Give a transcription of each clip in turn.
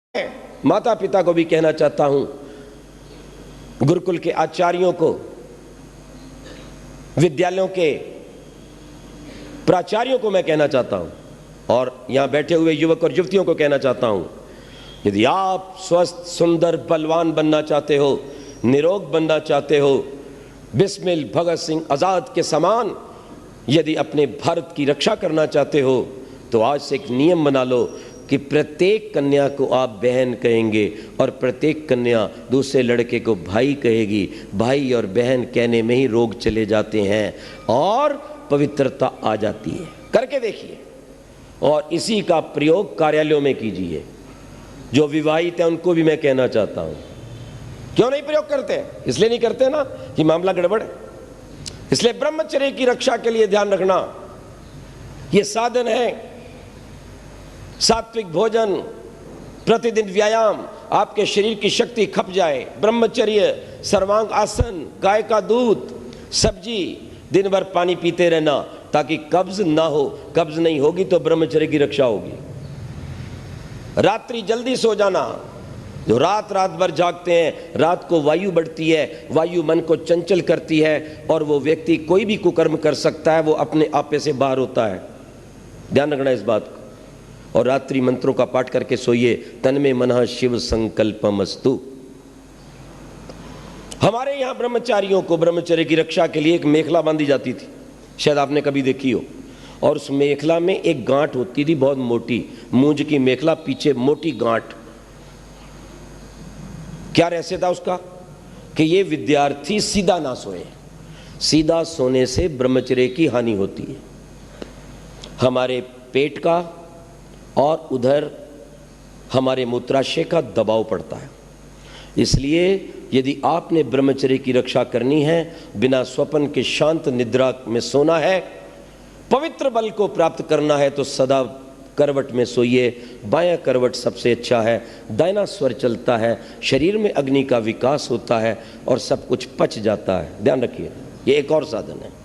माता पिता को भी कहना चाहता हूं, गुरुकुल के आचार्यों को, विद्यालयों के प्राचार्यों को मैं कहना चाहता हूं, और यहां बैठे हुए युवक और युवतियों को कहना चाहता हूं, यदि आप स्वस्थ, सुंदर, बलवान बनना चाहते हो, निरोग बनना चाहते हो, बिस्मिल भगत सिंह आज़ाद के समान यदि अपने भारत की रक्षा करना चाहते हो, तो आज से एक नियम बना लो कि प्रत्येक कन्या को आप बहन कहेंगे और प्रत्येक कन्या दूसरे लड़के को भाई कहेगी। भाई और बहन कहने में ही रोग चले जाते हैं और पवित्रता आ जाती है। करके देखिए, और इसी का प्रयोग कार्यालयों में कीजिए। जो विवाहित हैं उनको भी मैं कहना चाहता हूं, क्यों नहीं प्रयोग करते? इसलिए नहीं करते ना कि मामला गड़बड़ है। इसलिए ब्रह्मचर्य की रक्षा के लिए ध्यान रखना, यह साधन है। सात्विक भोजन, प्रतिदिन व्यायाम, आपके शरीर की शक्ति खप जाए। ब्रह्मचर्य, सर्वांग आसन, गाय का दूध, सब्जी, दिन भर पानी पीते रहना ताकि कब्ज ना हो। कब्ज नहीं होगी तो ब्रह्मचर्य की रक्षा होगी। रात्रि जल्दी सो जाना। जो रात भर जागते हैं, रात को वायु बढ़ती है, वायु मन को चंचल करती है और वो व्यक्ति कोई भी कुकर्म कर सकता है, वो अपने आपे से बाहर होता है। ध्यान रखना इस बात को। और रात्रि मंत्रों का पाठ करके सोइए। तन्मे मनः शिव संकल्पमस्तु। हमारे यहां ब्रह्मचारियों को ब्रह्मचर्य की रक्षा के लिए एक मेखला बांधी जाती थी, शायद आपने कभी देखी हो, और उस मेखला में एक गांठ होती थी, बहुत मोटी, मूंज की मेखला, पीछे मोटी गांठ। क्या रहस्य था उसका? कि ये विद्यार्थी सीधा ना सोए। सीधा सोने से ब्रह्मचर्य की हानि होती है, हमारे पेट का और उधर हमारे मूत्राशय का दबाव पड़ता है। इसलिए यदि आपने ब्रह्मचर्य की रक्षा करनी है, बिना स्वप्न के शांत निद्रा में सोना है, पवित्र बल को प्राप्त करना है, तो सदा करवट में सोइए। बायां करवट सबसे अच्छा है, दाहिना स्वर चलता है, शरीर में अग्नि का विकास होता है और सब कुछ पच जाता है। ध्यान रखिए, ये एक और साधन है।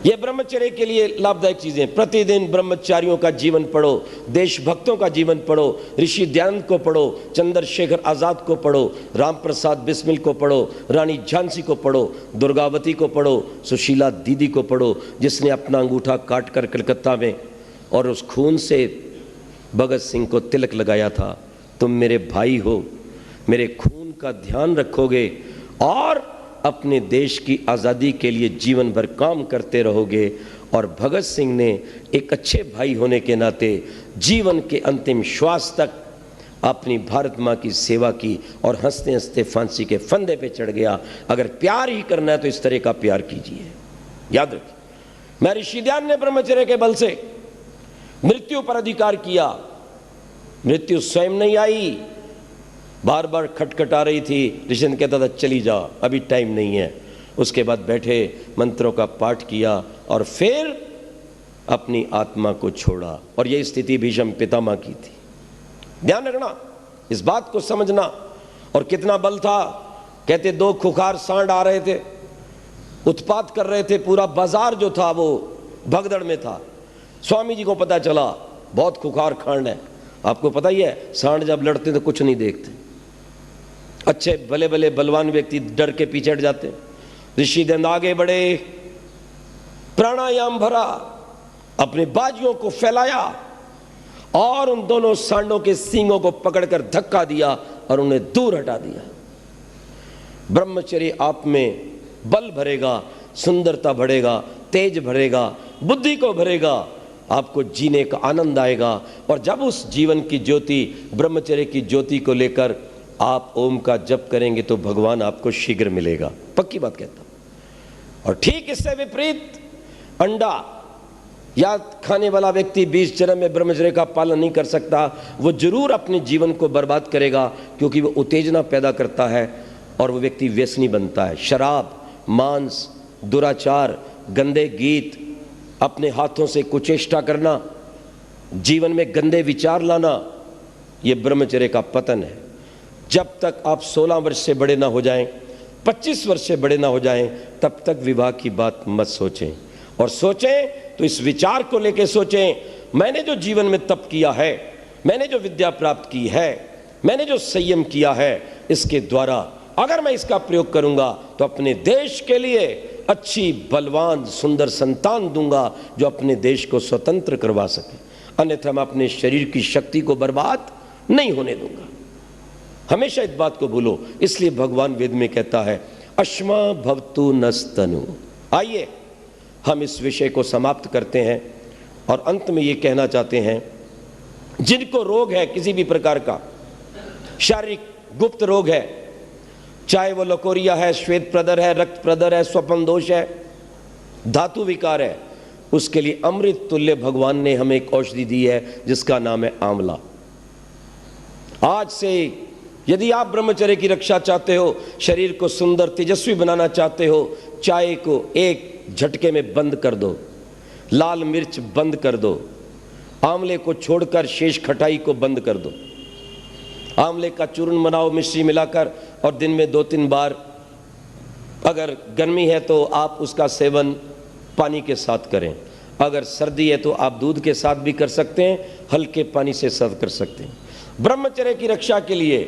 ये ब्रह्मचर्य के लिए लाभदायक चीजें। प्रतिदिन ब्रह्मचारियों का जीवन पढ़ो, देशभक्तों का जीवन पढ़ो, ऋषि दयानंद को पढ़ो, चंद्रशेखर आजाद को पढ़ो, राम प्रसाद बिस्मिल को पढ़ो, रानी झांसी को पढ़ो, दुर्गावती को पढ़ो, सुशीला दीदी को पढ़ो, जिसने अपना अंगूठा काट कर कलकत्ता में और उस खून से भगत सिंह को तिलक लगाया था। तुम मेरे भाई हो, मेरे खून का ध्यान रखोगे और अपने देश की आज़ादी के लिए जीवन भर काम करते रहोगे। और भगत सिंह ने एक अच्छे भाई होने के नाते जीवन के अंतिम श्वास तक अपनी भारत माँ की सेवा की और हंसते हंसते फांसी के फंदे पे चढ़ गया। अगर प्यार ही करना है तो इस तरह का प्यार कीजिए। याद रखिए, मैं ऋषि दयानंद ने ब्रह्मचर्य के बल से मृत्यु पर अधिकार किया। मृत्यु स्वयं नहीं आई, बार बार खटखटा रही थी। ऋषि कहता था चली जा, अभी टाइम नहीं है। उसके बाद बैठे, मंत्रों का पाठ किया और फिर अपनी आत्मा को छोड़ा। और यह स्थिति भीष्म पितामह की थी। ध्यान रखना, इस बात को समझना। और कितना बल था। कहते 2 खुखार सांड आ रहे थे, उत्पात कर रहे थे। पूरा बाजार जो था वो भगदड़ में था। स्वामी जी को पता चला बहुत खुखार खांड है। आपको पता ही है, सांड जब लड़ते तो कुछ नहीं देखते। अच्छे भले भले बलवान व्यक्ति डर के पीछे हट जाते। ऋषि दयानंद आगे बढ़े, प्राणायाम भरा, अपने बाजुओं को फैलाया और उन दोनों सांडों के सींगों को पकड़कर धक्का दिया और उन्हें दूर हटा दिया। ब्रह्मचर्य आप में बल भरेगा, सुंदरता बढ़ेगा, तेज भरेगा, बुद्धि को भरेगा, आपको जीने का आनंद आएगा। और जब उस जीवन की ज्योति, ब्रह्मचर्य की ज्योति को लेकर आप ओम का जप करेंगे तो भगवान आपको शीघ्र मिलेगा। पक्की बात कहता हूं। और ठीक इससे विपरीत, अंडा या खाने वाला व्यक्ति 20 जन्म में ब्रह्मचर्य का पालन नहीं कर सकता, वो जरूर अपने जीवन को बर्बाद करेगा, क्योंकि वो उत्तेजना पैदा करता है और वो व्यक्ति व्यसनी बनता है। शराब, मांस, दुराचार, गंदे गीत, अपने हाथों से कुचेष्टा करना, जीवन में गंदे विचार लाना, ये ब्रह्मचर्य का पतन है। जब तक आप 16 वर्ष से बड़े ना हो जाएं, 25 वर्ष से बड़े ना हो जाएं, तब तक विवाह की बात मत सोचें। और सोचें तो इस विचार को लेकर सोचें, मैंने जो जीवन में तप किया है मैंने जो विद्या प्राप्त की है, मैंने जो संयम किया है, इसके द्वारा अगर मैं इसका प्रयोग करूंगा तो अपने देश के लिए अच्छी बलवान सुंदर संतान दूंगा जो अपने देश को स्वतंत्र करवा सके, अन्यथा मैं अपने शरीर की शक्ति को बर्बाद नहीं होने दूंगा। हमेशा इस बात को भूलो। इसलिए भगवान वेद में कहता है अश्मा भवतु नस्तनु। आइए हम इस विषय को समाप्त करते हैं और अंत में ये कहना चाहते हैं, जिनको रोग है किसी भी प्रकार का, शारीरिक गुप्त रोग है, चाहे वो लकोरिया है, श्वेत प्रदर है, रक्त प्रदर है, स्वपन दोष है, धातु विकार है, उसके लिए अमृत तुल्य भगवान ने हमें एक औषधि दी है जिसका नाम है आंवला। आज से यदि आप ब्रह्मचर्य की रक्षा चाहते हो, शरीर को सुंदर तेजस्वी बनाना चाहते हो, चाय को एक झटके में बंद कर दो, लाल मिर्च बंद कर दो, आंवले को छोड़कर शेष खटाई को बंद कर दो, आंवले का चूर्ण बनाओ मिश्री मिलाकर और दिन में 2-3 बार, अगर गर्मी है तो आप उसका सेवन पानी के साथ करें, अगर सर्दी है तो आप दूध के साथ भी कर सकते हैं, हल्के पानी से सर्व कर सकते हैं। ब्रह्मचर्य की रक्षा के लिए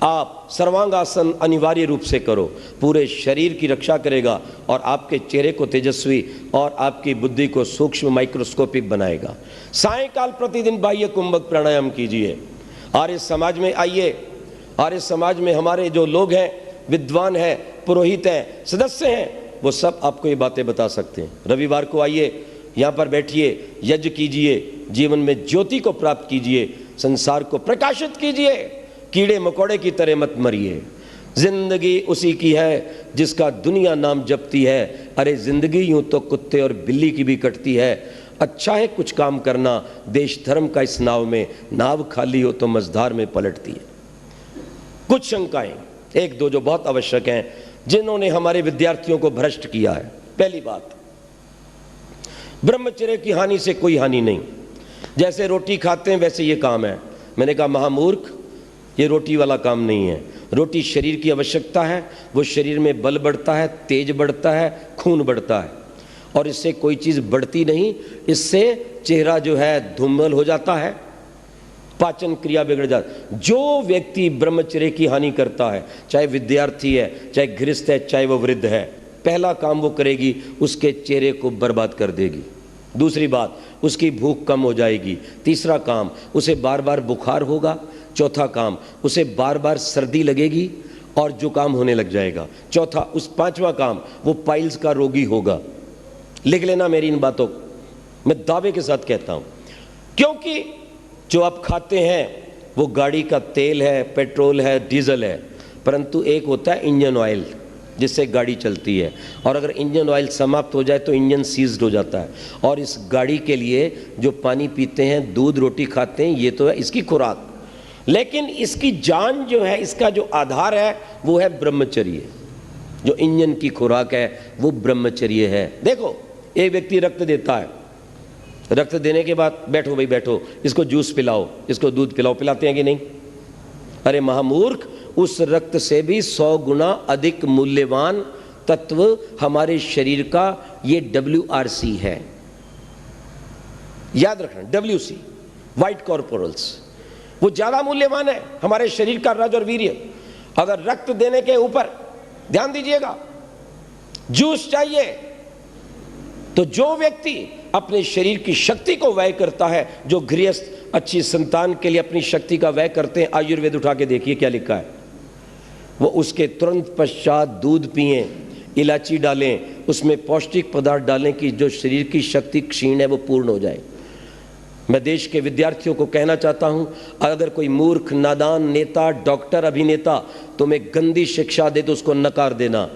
आप सर्वांगासन अनिवार्य रूप से करो, पूरे शरीर की रक्षा करेगा और आपके चेहरे को तेजस्वी और आपकी बुद्धि को सूक्ष्म माइक्रोस्कोपिक बनाएगा। सायंकाल प्रतिदिन बाह्य कुंभक प्राणायाम कीजिए। आर्य समाज में आइए, आर्य समाज में हमारे जो लोग हैं, विद्वान हैं, पुरोहित हैं, सदस्य हैं, वो सब आपको ये बातें बता सकते हैं। रविवार को आइए, यहाँ पर बैठिए, यज्ञ कीजिए, जीवन में ज्योति को प्राप्त कीजिए, संसार को प्रकाशित कीजिए, कीड़े मकोड़े की तरह मत मरिए। जिंदगी उसी की है जिसका दुनिया नाम जपती है। अरे जिंदगी यूं तो कुत्ते और बिल्ली की भी कटती है, अच्छा है कुछ काम करना, देश धर्म का इस नाव में, नाव खाली हो तो मझधार में पलटती है। कुछ शंकाएं, एक दो जो बहुत आवश्यक हैं, जिन्होंने हमारे विद्यार्थियों को भ्रष्ट किया है। पहली बात, ब्रह्मचर्य की हानि से कोई हानि नहीं, जैसे रोटी खाते हैं वैसे ये काम है। मैंने कहा महामूर्ख, ये रोटी वाला काम नहीं है। रोटी शरीर की आवश्यकता है, वो शरीर में बल बढ़ता है, तेज बढ़ता है, खून बढ़ता है, और इससे कोई चीज़ बढ़ती नहीं, इससे चेहरा जो है धूमल हो जाता है, पाचन क्रिया बिगड़ जाती। जो व्यक्ति ब्रह्मचर्य की हानि करता है, चाहे विद्यार्थी है, चाहे गृहस्थ है, चाहे वो वृद्ध है, पहला काम वो करेगी, उसके चेहरे को बर्बाद कर देगी। दूसरी बात, उसकी भूख कम हो जाएगी। तीसरा काम, उसे बार बार बुखार होगा। चौथा काम, उसे बार बार सर्दी लगेगी और जुकाम होने लग जाएगा। पांचवा काम, वो पाइल्स का रोगी होगा। लिख लेना मेरी इन बातों को, मैं दावे के साथ कहता हूं, क्योंकि जो आप खाते हैं वो गाड़ी का तेल है, पेट्रोल है, डीजल है, परंतु एक होता है इंजन ऑयल जिससे गाड़ी चलती है, और अगर इंजन ऑयल समाप्त हो जाए तो इंजन सीज्ड हो जाता है। और इस गाड़ी के लिए जो पानी पीते हैं, दूध रोटी खाते हैं, ये तो है इसकी खुराक, लेकिन इसकी जान जो है, इसका जो आधार है वो है ब्रह्मचर्य। जो इंजन की खुराक है वो ब्रह्मचर्य है। देखो, एक व्यक्ति रक्त देता है, रक्त देने के बाद बैठो भाई बैठो, इसको जूस पिलाओ, इसको दूध पिलाओ, पिलाते हैं कि नहीं? अरे महामूर्ख, उस रक्त से भी 100 गुना अधिक मूल्यवान तत्व हमारे शरीर का ये WRC है। याद रखना, WC, व्हाइट कॉर्पोरल्स, वो ज्यादा मूल्यवान है हमारे शरीर का रज और वीर्य। अगर रक्त देने के ऊपर ध्यान दीजिएगा, जूस चाहिए, तो जो व्यक्ति अपने शरीर की शक्ति को व्यय करता है, जो गृहस्थ अच्छी संतान के लिए अपनी शक्ति का व्यय करते हैं, आयुर्वेद उठा के देखिए क्या लिखा है, वो उसके तुरंत पश्चात दूध पिएं, इलायची डालें, उसमें पौष्टिक पदार्थ डालें कि जो शरीर की शक्ति क्षीण है वो पूर्ण हो जाए। मैं देश के विद्यार्थियों को कहना चाहता हूं, अगर कोई मूर्ख, नादान नेता, डॉक्टर, अभिनेता तुम्हें गंदी शिक्षा दे तो उसको नकार देना,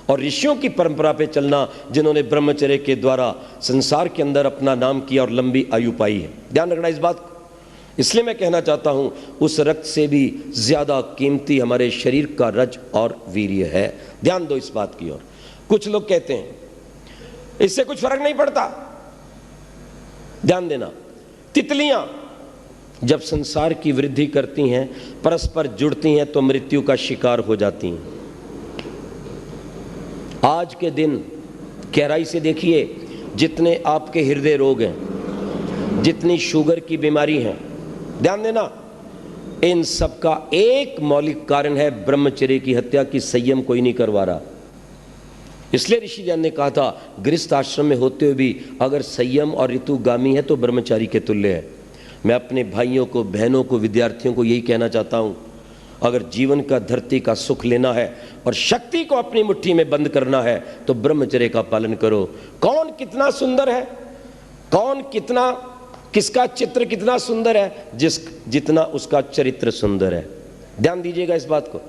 और ऋषियों की परंपरा पे चलना जिन्होंने ब्रह्मचर्य के द्वारा संसार के अंदर अपना नाम किया और लंबी आयु पाई है। ध्यान रखना इस बात को। इसलिए मैं कहना चाहता हूं, उस रक्त से भी ज्यादा कीमती हमारे शरीर का रज और वीर्य है। ध्यान दो इस बात की ओर। कुछ लोग कहते हैं इससे कुछ फर्क नहीं पड़ता। ध्यान देना, तितलियां जब संसार की वृद्धि करती हैं, परस्पर जुड़ती हैं, तो मृत्यु का शिकार हो जाती हैं। आज के दिन गहराई से देखिए, जितने आपके हृदय रोग हैं, जितनी शुगर की बीमारी है, ध्यान देना, इन सब का एक मौलिक कारण है ब्रह्मचर्य की हत्या की संयम कोई नहीं करवा रहा। इसलिए ऋषि ध्यान ने कहा था गृहस्थ आश्रम में होते हुए भी अगर संयम और ऋतुगामी है तो ब्रह्मचारी के तुल्य है। मैं अपने भाइयों को, बहनों को, विद्यार्थियों को यही कहना चाहता हूँ, अगर जीवन का, धरती का सुख लेना है और शक्ति को अपनी मुट्ठी में बंद करना है तो ब्रह्मचर्य का पालन करो। कौन कितना सुंदर है, कौन कितना, किसका चित्र कितना सुंदर है, जितना उसका चरित्र सुंदर है। ध्यान दीजिएगा इस बात को।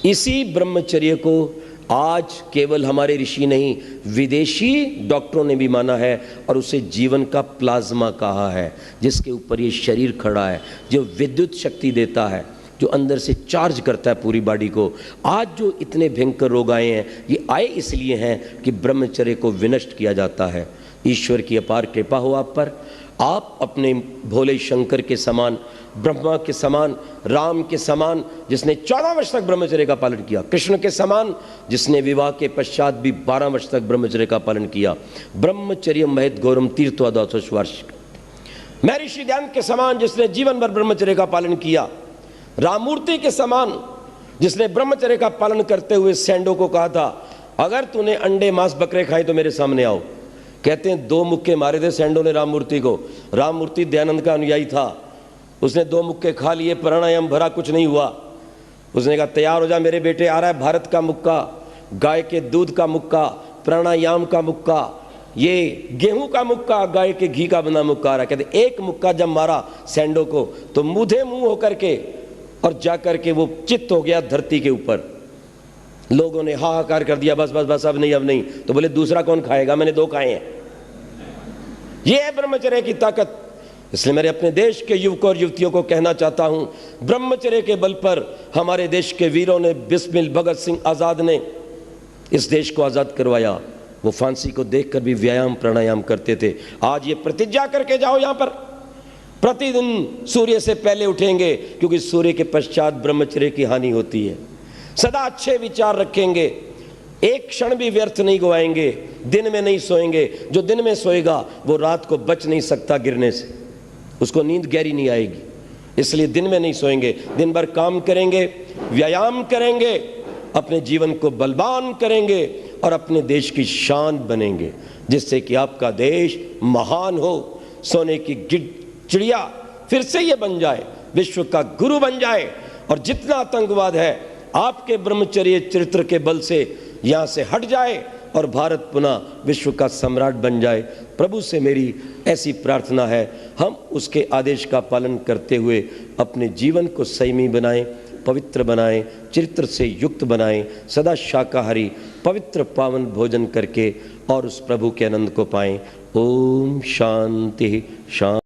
इसी ब्रह्मचर्य को आज केवल हमारे ऋषि नहीं, विदेशी डॉक्टरों ने भी माना है और उसे जीवन का प्लाज्मा कहा है, जिसके ऊपर ये शरीर खड़ा है, जो विद्युत शक्ति देता है, जो अंदर से चार्ज करता है पूरी बॉडी को। आज जो इतने भयंकर रोग आए हैं, ये आए इसलिए हैं कि ब्रह्मचर्य को विनष्ट किया जाता है। ईश्वर की अपार कृपा हो आप पर। आप अपने भोले शंकर के समान, ब्रह्मा के समान, राम के समान जिसने 14 वर्ष तक ब्रह्मचर्य का पालन किया, कृष्ण के समान जिसने विवाह के पश्चात भी 12 वर्ष तक ब्रह्मचर्य का पालन किया, ब्रह्मचर्य महत घोरम तीर्थवा 200 वर्ष, मैं ऋषि ध्यान के समान जिसने जीवन भर ब्रह्मचर्य का पालन किया, राममूर्ति के समान जिसने ब्रह्मचर्य का पालन करते हुए सैंडो को कहा था अगर तूने अंडे, मांस, बकरे खाए तो मेरे सामने आओ। कहते हैं 2 मुक्के मारे थे सैंडो ने राममूर्ति को। राममूर्ति दयानंद का अनुयायी था, उसने 2 मुक्के खा लिए, प्राणायाम भरा, कुछ नहीं हुआ। उसने कहा तैयार हो जा मेरे बेटे, आ रहा है भारत का मुक्का, गाय के दूध का मुक्का, प्राणायाम का मुक्का, ये गेहूं का मुक्का, गाय के घी का बना मुक्का आ रहा है। कहते एक मुक्का जब मारा सैंडो को तो मुँहे मुंह होकर के और जाकर के वो चित्त हो गया धरती के ऊपर। लोगों ने हाहाकार कर दिया, बस बस बस अब नहीं, अब नहीं। तो बोले दूसरा कौन खाएगा, मैंने 2 खाए हैं। ये है ब्रह्मचर्य की ताकत। इसलिए मेरे अपने देश के युवकों और युवतियों को कहना चाहता हूं, ब्रह्मचर्य के बल पर हमारे देश के वीरों ने, बिस्मिल भगत सिंह आजाद ने इस देश को आजाद करवाया। वो फांसी को देखकर भी व्यायाम, प्राणायाम करते थे। आज ये प्रतिज्ञा करके जाओ, यहां पर प्रतिदिन सूर्य से पहले उठेंगे, क्योंकि सूर्य के पश्चात ब्रह्मचर्य की हानि होती है। सदा अच्छे विचार रखेंगे, एक क्षण भी व्यर्थ नहीं गवाएंगे, दिन में नहीं सोएंगे। जो दिन में सोएगा वो रात को बच नहीं सकता गिरने से, उसको नींद गहरी नहीं आएगी। इसलिए दिन में नहीं सोएंगे, दिन भर काम करेंगे, व्यायाम करेंगे, अपने जीवन को बलवान करेंगे और अपने देश की शान बनेंगे, जिससे कि आपका देश महान हो, सोने की चिड़िया फिर से ये बन जाए, विश्व का गुरु बन जाए। और जितना आतंकवाद है आपके ब्रह्मचर्य चरित्र के बल से यहाँ से हट जाए और भारत पुनः विश्व का सम्राट बन जाए। प्रभु से मेरी ऐसी प्रार्थना है, हम उसके आदेश का पालन करते हुए अपने जीवन को संयमी बनाएं, पवित्र बनाएं, चरित्र से युक्त बनाएं, सदा शाकाहारी पवित्र पावन भोजन करके और उस प्रभु के आनंद को पाएं। ओम शांति शांति।